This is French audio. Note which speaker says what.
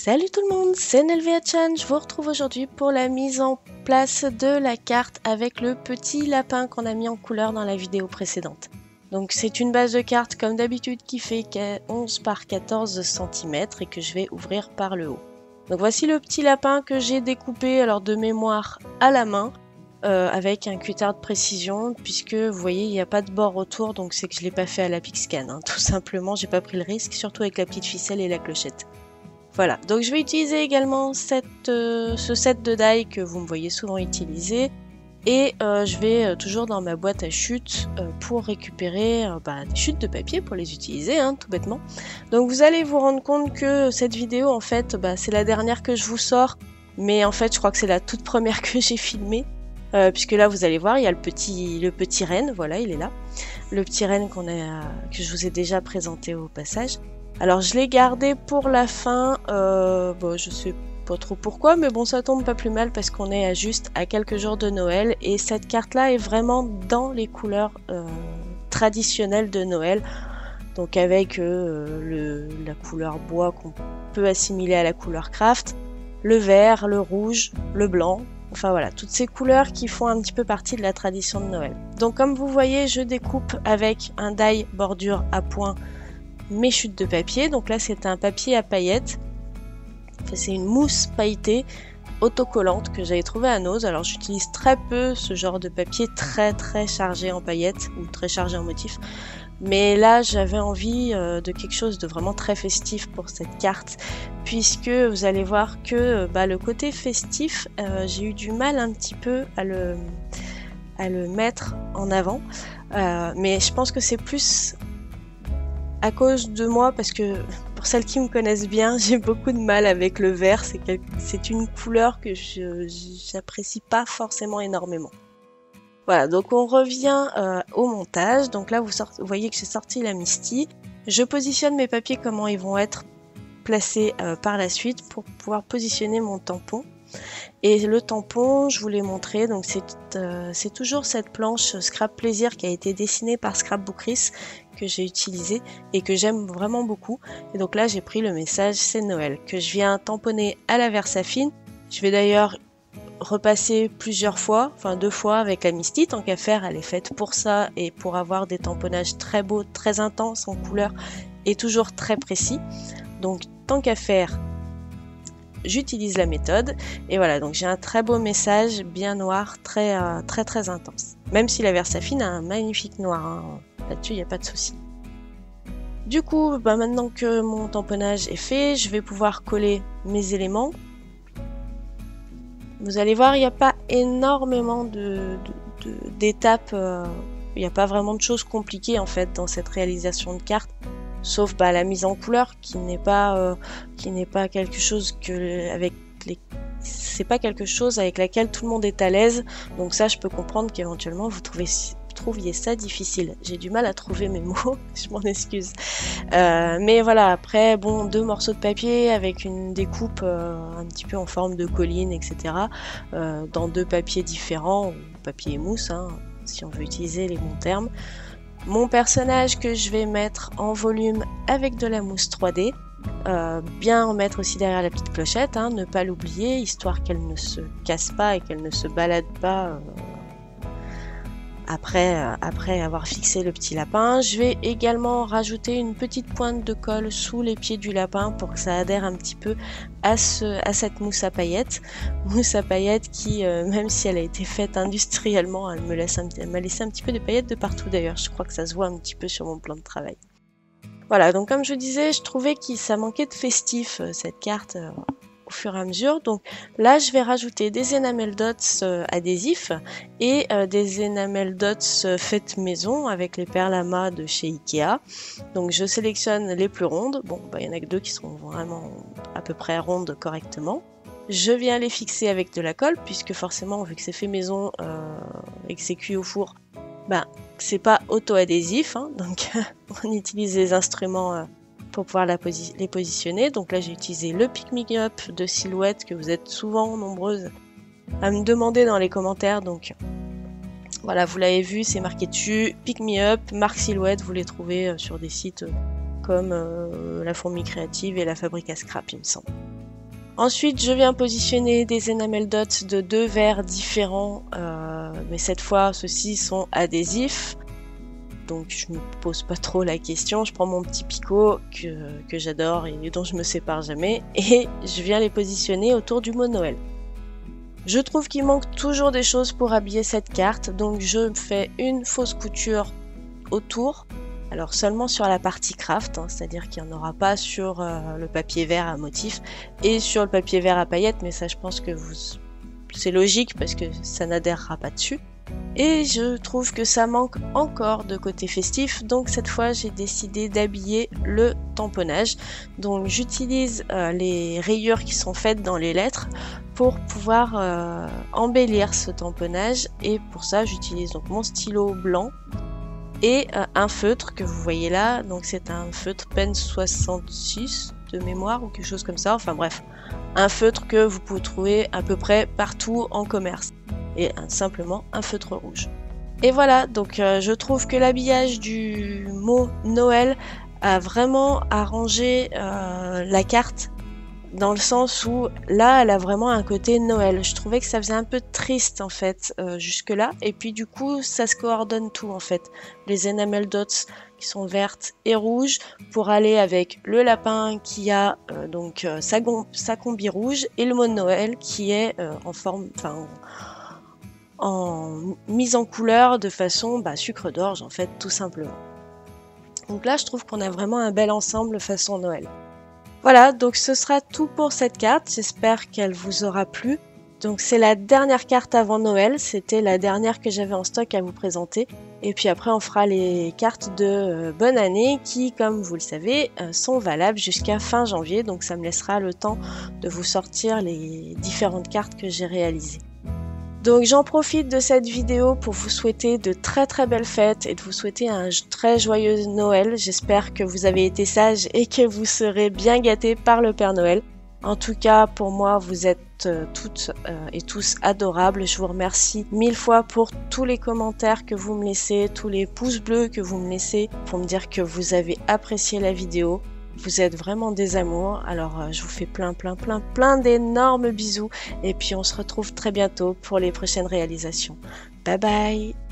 Speaker 1: Salut tout le monde, c'est Nelvea-chan, je vous retrouve aujourd'hui pour la mise en place de la carte avec le petit lapin qu'on a mis en couleur dans la vidéo précédente. Donc c'est une base de carte comme d'habitude qui fait 11 par 14 cm et que je vais ouvrir par le haut. Donc voici le petit lapin que j'ai découpé alors de mémoire à la main avec un cutter de précision puisque vous voyez il n'y a pas de bord autour, donc c'est que je ne l'ai pas fait à la Pixcan, hein. Tout simplement j'ai pas pris le risque, surtout avec la petite ficelle et la clochette. Voilà, donc je vais utiliser également ce set de die que vous me voyez souvent utiliser et je vais toujours dans ma boîte à chutes pour récupérer des chutes de papier pour les utiliser, hein, tout bêtement. Donc vous allez vous rendre compte que cette vidéo en fait c'est la dernière que je vous sors, mais en fait je crois que c'est la toute première que j'ai filmée puisque là vous allez voir il y a le petit renne, voilà il est là, le petit renne que je vous ai déjà présenté au passage. Alors je l'ai gardé pour la fin, je sais pas trop pourquoi, mais bon ça tombe pas plus mal parce qu'on est juste à quelques jours de Noël et cette carte là est vraiment dans les couleurs traditionnelles de Noël, donc avec la couleur bois qu'on peut assimiler à la couleur craft, le vert, le rouge, le blanc, enfin voilà, toutes ces couleurs qui font un petit peu partie de la tradition de Noël. Donc comme vous voyez je découpe avec un die bordure à point mes chutes de papier. Donc là c'est un papier à paillettes, c'est une mousse pailletée autocollante que j'avais trouvé à Nose. Alors j'utilise très peu ce genre de papier très chargé en paillettes ou très chargé en motifs, mais là j'avais envie de quelque chose de vraiment très festif pour cette carte, puisque vous allez voir que le côté festif j'ai eu du mal un petit peu à le mettre en avant, mais je pense que c'est plus à cause de moi, parce que pour celles qui me connaissent bien, j'ai beaucoup de mal avec le vert, c'est une couleur que j'apprécie pas forcément énormément. Voilà, donc on revient au montage. Donc là vous voyez que j'ai sorti la Misty, je positionne mes papiers comment ils vont être placés par la suite pour pouvoir positionner mon tampon. Et le tampon, je vous l'ai montré, donc c'est toujours cette planche Scrap Plaisir qui a été dessinée par Scrapbookeris que j'ai utilisée et que j'aime vraiment beaucoup. Et donc là j'ai pris le message c'est Noël que je viens tamponner à la Versafine. Je vais d'ailleurs repasser plusieurs fois, enfin 2 fois avec la Misty, tant qu'à faire, elle est faite pour ça et pour avoir des tamponnages très beaux, très intenses en couleur et toujours très précis. Donc tant qu'à faire, j'utilise la méthode et voilà, donc j'ai un très beau message bien noir, très intense, même si la Versafine a un magnifique noir, hein. Là-dessus il n'y a pas de souci. Du coup maintenant que mon tamponnage est fait, je vais pouvoir coller mes éléments. Vous allez voir il n'y a pas énormément d'étapes, il n'y a pas vraiment de choses compliquées en fait dans cette réalisation de carte, sauf la mise en couleur qui n'est pas quelque chose c'est pas quelque chose avec laquelle tout le monde est à l'aise, donc ça je peux comprendre qu'éventuellement vous trouviez ça difficile. J'ai du mal à trouver mes mots, je m'en excuse. Mais voilà, après, bon, 2 morceaux de papier avec une découpe un petit peu en forme de colline, etc. Dans 2 papiers différents, ou papier et mousse, hein, si on veut utiliser les bons termes. Mon personnage que je vais mettre en volume avec de la mousse 3D. Bien en mettre aussi derrière la petite clochette, hein, ne pas l'oublier, histoire qu'elle ne se casse pas et qu'elle ne se balade pas après avoir fixé le petit lapin. Je vais également rajouter une petite pointe de colle sous les pieds du lapin pour que ça adhère un petit peu à cette mousse à paillettes. Mousse à paillettes qui, même si elle a été faite industriellement, elle m'a laissé un petit peu de paillettes de partout d'ailleurs. Je crois que ça se voit un petit peu sur mon plan de travail. Voilà, donc comme je disais, je trouvais que ça manquait de festif cette carte au fur et à mesure. Donc là je vais rajouter des enamel dots adhésifs et des enamel dots faites maison avec les perles Ama de chez Ikea. Donc je sélectionne les plus rondes, bon il y en a que 2 qui sont vraiment à peu près rondes correctement. Je viens les fixer avec de la colle puisque forcément vu que c'est fait maison et que c'est cuit au four, c'est pas auto-adhésif, hein, donc on utilise les instruments pour pouvoir les positionner. Donc là j'ai utilisé le Pick Me Up de Silhouette que vous êtes souvent nombreuses à me demander dans les commentaires, donc voilà, vous l'avez vu, c'est marqué dessus, Pick Me Up, marque Silhouette, vous les trouvez sur des sites comme la Fourmi Créative et la Fabrique à Scrap il me semble. Ensuite, je viens positionner des enamel dots de 2 verres différents, mais cette fois, ceux-ci sont adhésifs. Donc je me pose pas trop la question, je prends mon petit picot que j'adore et dont je me sépare jamais, et je viens les positionner autour du mot Noël. Je trouve qu'il manque toujours des choses pour habiller cette carte, donc je fais une fausse couture autour. Alors seulement sur la partie craft, hein, c'est-à-dire qu'il n'y en aura pas sur le papier vert à motif et sur le papier vert à paillettes, mais ça je pense que c'est logique parce que ça n'adhérera pas dessus. Et je trouve que ça manque encore de côté festif, donc cette fois j'ai décidé d'habiller le tamponnage. Donc j'utilise les rayures qui sont faites dans les lettres pour pouvoir embellir ce tamponnage, et pour ça j'utilise donc mon stylo blanc et un feutre que vous voyez là. Donc c'est un feutre Pen 66 de mémoire ou quelque chose comme ça, enfin bref, un feutre que vous pouvez trouver à peu près partout en commerce, et simplement un feutre rouge. Et voilà, donc je trouve que l'habillage du mot Noël a vraiment arrangé la carte, dans le sens où là elle a vraiment un côté Noël. Je trouvais que ça faisait un peu triste en fait jusque là, et puis du coup ça se coordonne tout en fait. Les enamel dots qui sont vertes et rouges pour aller avec le lapin qui a donc sa combi rouge, et le mot Noël qui est en forme, enfin en mise en couleur de façon sucre d'orge en fait, tout simplement. Donc là je trouve qu'on a vraiment un bel ensemble façon Noël. Voilà, donc ce sera tout pour cette carte, j'espère qu'elle vous aura plu. Donc c'est la dernière carte avant Noël, c'était la dernière que j'avais en stock à vous présenter. Et puis après on fera les cartes de bonne année qui, comme vous le savez, sont valables jusqu'à fin janvier. Donc ça me laissera le temps de vous sortir les différentes cartes que j'ai réalisées. Donc j'en profite de cette vidéo pour vous souhaiter de très très belles fêtes et de vous souhaiter un très joyeux Noël. J'espère que vous avez été sages et que vous serez bien gâtés par le Père Noël. En tout cas, pour moi, vous êtes toutes et tous adorables. Je vous remercie 1000 fois pour tous les commentaires que vous me laissez, tous les pouces bleus que vous me laissez pour me dire que vous avez apprécié la vidéo. Vous êtes vraiment des amours, alors je vous fais plein d'énormes bisous, et puis on se retrouve très bientôt pour les prochaines réalisations. Bye bye!